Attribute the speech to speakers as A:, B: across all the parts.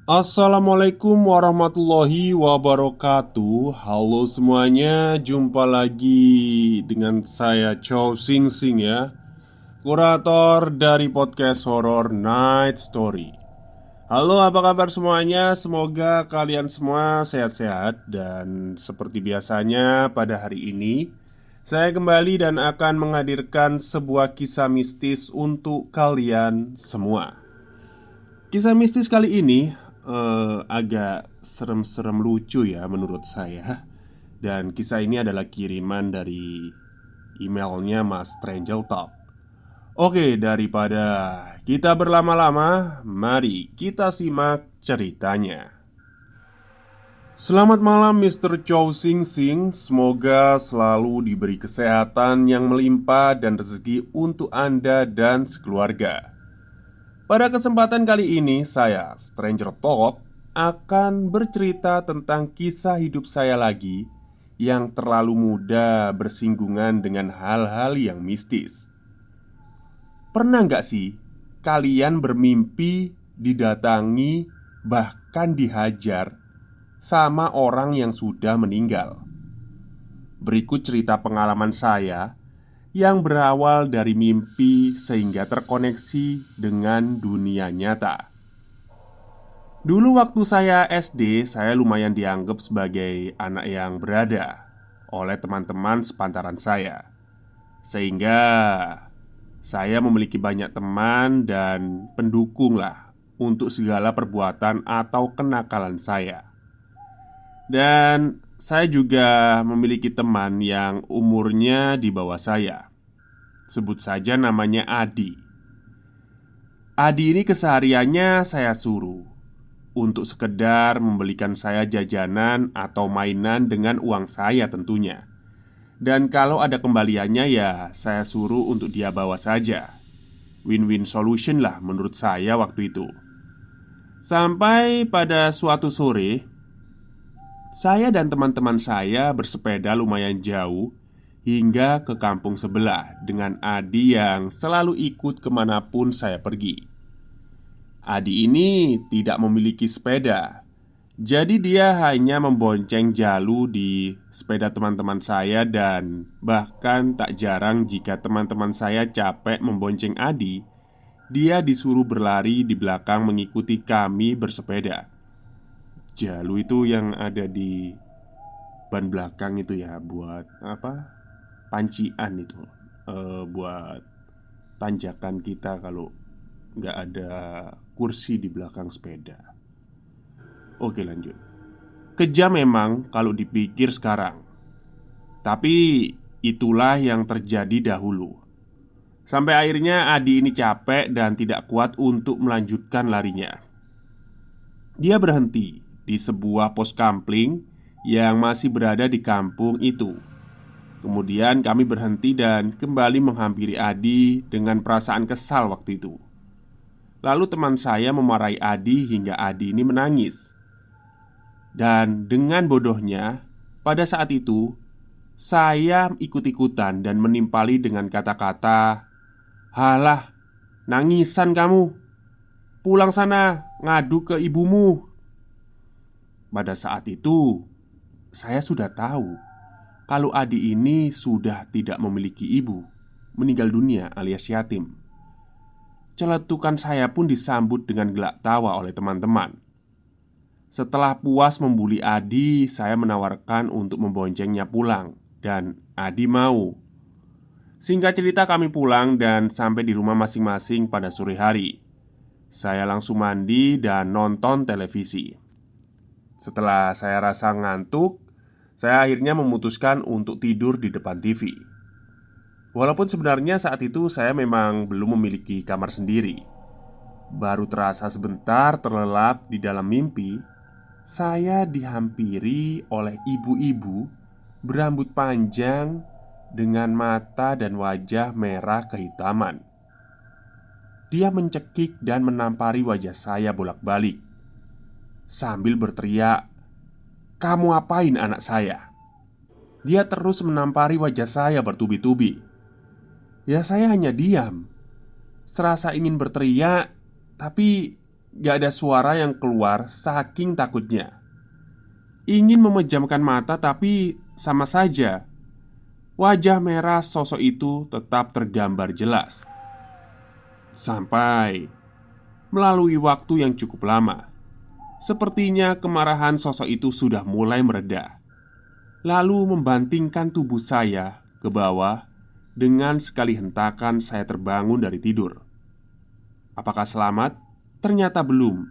A: Assalamualaikum warahmatullahi wabarakatuh. Halo semuanya, jumpa lagi dengan saya Chow Sing Sing ya, kurator dari podcast horor Night Story. Halo, apa kabar semuanya? Semoga kalian semua sehat-sehat. Dan seperti biasanya pada hari ini saya kembali dan akan menghadirkan sebuah kisah mistis untuk kalian semua. Kisah mistis kali ini agak serem-serem lucu ya menurut saya. Dan kisah ini adalah kiriman dari emailnya Mas Stranger Talk. Oke, daripada kita berlama-lama, mari kita simak ceritanya. Selamat malam Mr. Chow Sing Sing. Semoga selalu diberi kesehatan yang melimpah dan rezeki untuk Anda dan sekeluarga. Pada kesempatan kali ini, saya, Stranger Talk, akan bercerita tentang kisah hidup saya lagi yang terlalu mudah bersinggungan dengan hal-hal yang mistis. Pernah nggak sih kalian bermimpi didatangi, bahkan dihajar sama orang yang sudah meninggal? Berikut cerita pengalaman saya yang berawal dari mimpi sehingga terkoneksi dengan dunia nyata. Dulu waktu saya SD, saya lumayan dianggap sebagai anak yang berada oleh teman-teman sepantaran saya. Sehingga saya memiliki banyak teman dan pendukung lah untuk segala perbuatan atau kenakalan saya. Dan saya juga memiliki teman yang umurnya di bawah saya. Sebut saja namanya Adi. Adi ini kesehariannya saya suruh untuk sekedar membelikan saya jajanan atau mainan dengan uang saya tentunya. Dan kalau ada kembaliannya ya saya suruh untuk dia bawa saja. Win-win solution lah menurut saya waktu itu. Sampai pada suatu sore, saya dan teman-teman saya bersepeda lumayan jauh hingga ke kampung sebelah dengan Adi yang selalu ikut kemanapun saya pergi. Adi ini tidak memiliki sepeda, jadi dia hanya membonceng Jalu di sepeda teman-teman saya. Dan bahkan tak jarang jika teman-teman saya capek membonceng Adi, dia disuruh berlari di belakang mengikuti kami bersepeda. Jalu itu yang ada di ban belakang itu ya, buat apa? Pancian itu, buat tanjakan kita kalau nggak ada kursi di belakang sepeda. Oke, lanjut. Kejam memang kalau dipikir sekarang, tapi itulah yang terjadi dahulu. Sampai akhirnya Adi ini capek dan tidak kuat untuk melanjutkan larinya. Dia berhenti di sebuah pos kampling yang masih berada di kampung itu. Kemudian kami berhenti dan kembali menghampiri Adi dengan perasaan kesal waktu itu. Lalu teman saya memarahi Adi hingga Adi ini menangis. Dan dengan bodohnya, pada saat itu saya ikut-ikutan dan menimpali dengan kata-kata, "Halah, nangisan kamu. Pulang sana, ngadu ke ibumu." Pada saat itu, saya sudah tahu kalau Adi ini sudah tidak memiliki ibu, meninggal dunia alias yatim. Celetukan saya pun disambut dengan gelak tawa oleh teman-teman. Setelah puas membuli Adi, saya menawarkan untuk memboncengnya pulang, dan Adi mau. Singkat cerita, kami pulang dan sampai di rumah masing-masing pada sore hari. Saya langsung mandi dan nonton televisi. Setelah saya rasa ngantuk, saya akhirnya memutuskan untuk tidur di depan TV. Walaupun sebenarnya saat itu saya memang belum memiliki kamar sendiri. Baru terasa sebentar terlelap di dalam mimpi, saya dihampiri oleh ibu-ibu berambut panjang dengan mata dan wajah merah kehitaman. Dia mencekik dan menampari wajah saya bolak-balik sambil berteriak, "Kamu apain anak saya?" Dia terus menampari wajah saya bertubi-tubi. Ya saya hanya diam, serasa ingin berteriak, tapi Gak ada suara yang keluar saking takutnya. Ingin memejamkan mata tapi sama saja wajah merah sosok itu tetap tergambar jelas. Sampai melalui waktu yang cukup lama, sepertinya kemarahan sosok itu sudah mulai mereda. Lalu membantingkan tubuh saya ke bawah. Dengan sekali hentakan saya terbangun dari tidur. Apakah selamat? Ternyata belum.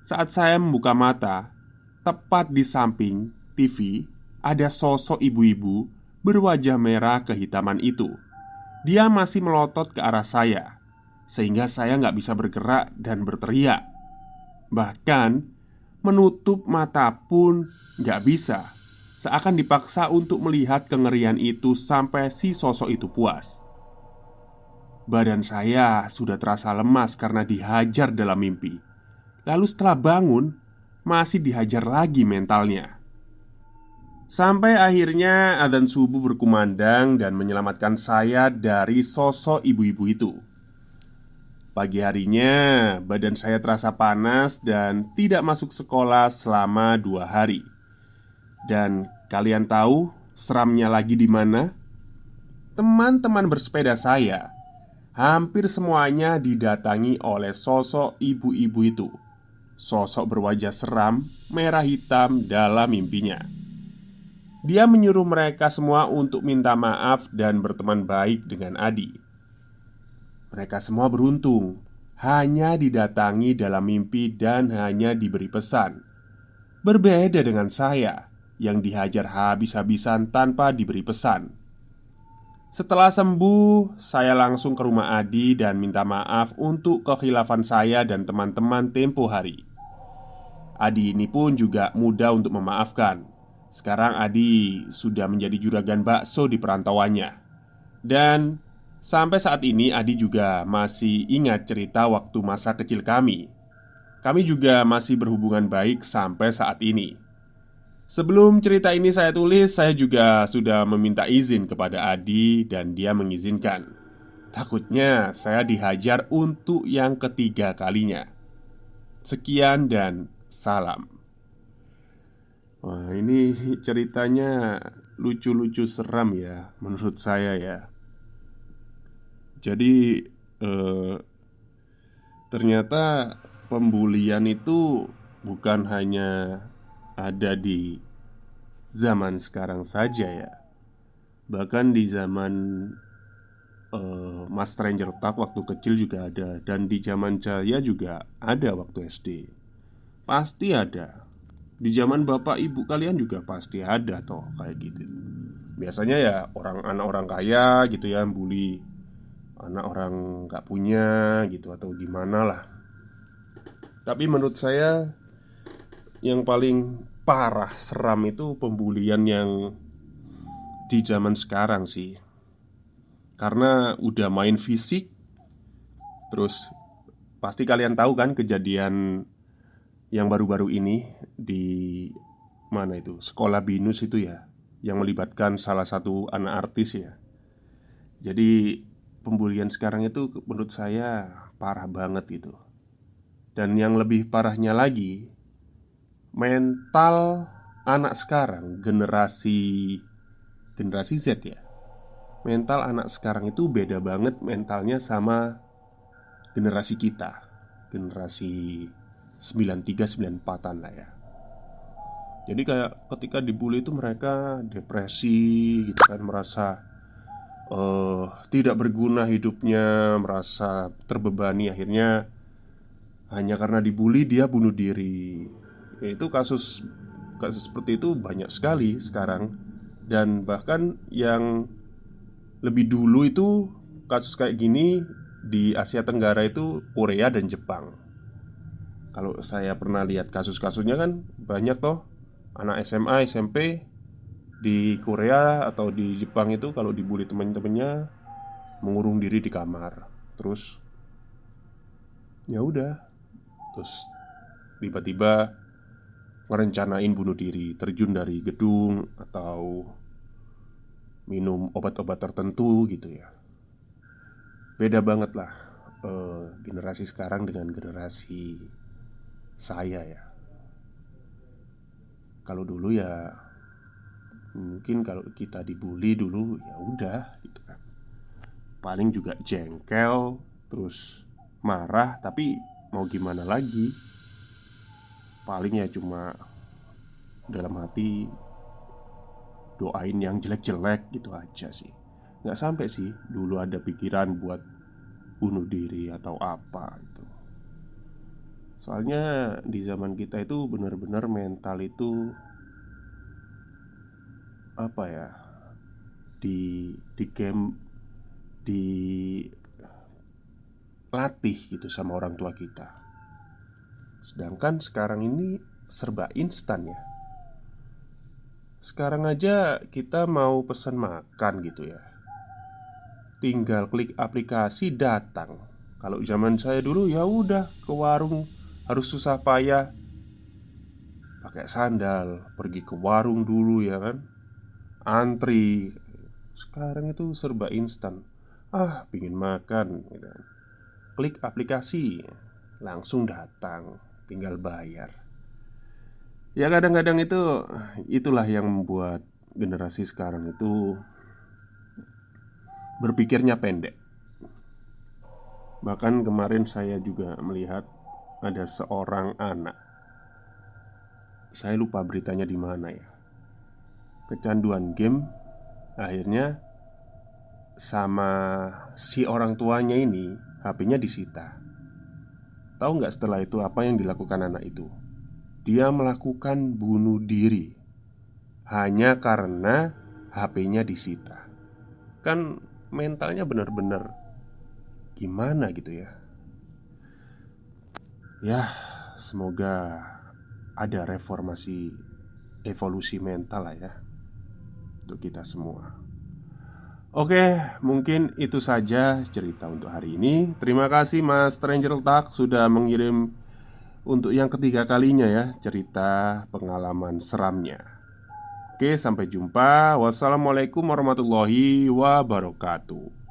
A: Saat saya membuka mata, tepat di samping TV ada sosok ibu-ibu berwajah merah kehitaman itu. Dia masih melotot ke arah saya, sehingga saya nggak bisa bergerak dan berteriak. Bahkan menutup mata pun nggak bisa. Seakan dipaksa untuk melihat kengerian itu sampai si sosok itu puas. Badan saya sudah terasa lemas karena dihajar dalam mimpi. Lalu setelah bangun, masih dihajar lagi mentalnya. Sampai akhirnya adzan subuh berkumandang dan menyelamatkan saya dari sosok ibu-ibu itu. Pagi harinya, badan saya terasa panas dan tidak masuk sekolah selama 2 hari. Dan kalian tahu seramnya lagi di mana? Teman-teman bersepeda saya hampir semuanya didatangi oleh sosok ibu-ibu itu. Sosok berwajah seram, merah hitam dalam mimpinya. Dia menyuruh mereka semua untuk minta maaf dan berteman baik dengan Adi. Mereka semua beruntung hanya didatangi dalam mimpi dan hanya diberi pesan. Berbeda dengan saya yang dihajar habis-habisan tanpa diberi pesan. Setelah sembuh, saya langsung ke rumah Adi dan minta maaf untuk kekhilafan saya dan teman-teman tempo hari. Adi ini pun juga mudah untuk memaafkan. Sekarang Adi sudah menjadi juragan bakso di perantauannya. Dan sampai saat ini Adi juga masih ingat cerita waktu masa kecil kami. Kami juga masih berhubungan baik sampai saat ini. Sebelum cerita ini saya tulis, saya juga sudah meminta izin kepada Adi dan dia mengizinkan. Takutnya saya dihajar untuk yang ketiga kalinya. Sekian dan salam. Wah, ini ceritanya lucu-lucu seram ya menurut saya ya. Jadi eh, ternyata pembulian itu bukan hanya ada di zaman sekarang saja ya. Bahkan di zaman Mas Stranger Talk waktu kecil juga ada. Dan di zaman saya juga ada waktu SD. Pasti ada. Di zaman bapak ibu kalian juga pasti ada toh kayak gitu. Biasanya ya anak orang kaya gitu ya bully anak orang nggak punya gitu atau gimana lah. Tapi menurut saya yang paling parah seram itu pembulian yang di zaman sekarang sih. Karena udah main fisik. Terus pasti kalian tahu kan kejadian yang baru-baru ini di mana itu? Sekolah Binus itu ya, yang melibatkan salah satu anak artis ya. Jadi pembulian sekarang itu menurut saya parah banget gitu. Dan yang lebih parahnya lagi, mental anak sekarang generasi generasi Z ya. Mental anak sekarang itu beda banget mentalnya sama generasi kita. Generasi 93 94-an lah ya. Jadi kayak ketika dibully itu mereka depresi gitu kan, merasa tidak berguna hidupnya, merasa terbebani, akhirnya hanya karena dibully dia bunuh diri. Ya, itu kasus kasus seperti itu banyak sekali sekarang. Dan bahkan yang lebih dulu itu kasus kayak gini di Asia Tenggara itu Korea dan Jepang. Kalau saya pernah lihat kasus-kasusnya kan banyak toh. Anak SMA, SMP di Korea atau di Jepang itu kalau dibully teman-temannya mengurung diri di kamar. Terus ya udah, terus tiba-tiba ngerencanain bunuh diri, terjun dari gedung atau minum obat-obat tertentu gitu ya. Beda banget lah generasi sekarang dengan generasi saya ya, kalau dulu ya mungkin kalau kita dibully dulu ya udah gitu kan. Paling juga jengkel, terus marah, tapi mau gimana lagi? Paling ya cuma dalam hati doain yang jelek-jelek gitu aja sih. Nggak sampai sih dulu ada pikiran buat bunuh diri atau apa gitu. Soalnya di zaman kita itu benar-benar mental itu apa ya, di game, dilatih gitu sama orang tua kita. Sedangkan sekarang ini serba instan ya. Sekarang aja kita mau pesan makan gitu ya, tinggal klik aplikasi datang. Kalau zaman saya dulu ya udah ke warung harus susah payah pakai sandal pergi ke warung dulu ya kan, antri. Sekarang itu serba instan. Ah, pingin makan gitu kan. Klik aplikasi langsung datang, tinggal bayar. Ya kadang-kadang itulah yang membuat generasi sekarang itu berpikirnya pendek. Bahkan kemarin saya juga melihat ada seorang anak. Saya lupa beritanya di mana ya. Kecanduan game, akhirnya sama si orang tuanya ini HP-nya disita. Tahu nggak setelah itu apa yang dilakukan anak itu? Dia melakukan bunuh diri hanya karena HP-nya disita. Kan mentalnya benar-benar gimana gitu ya. Ya, semoga ada reformasi, evolusi mental lah ya untuk kita semua. Oke, mungkin itu saja cerita untuk hari ini. Terima kasih Mas Stranger Talk sudah mengirim untuk yang ketiga kalinya ya cerita pengalaman seramnya. Oke, sampai jumpa. Wassalamualaikum warahmatullahi wabarakatuh.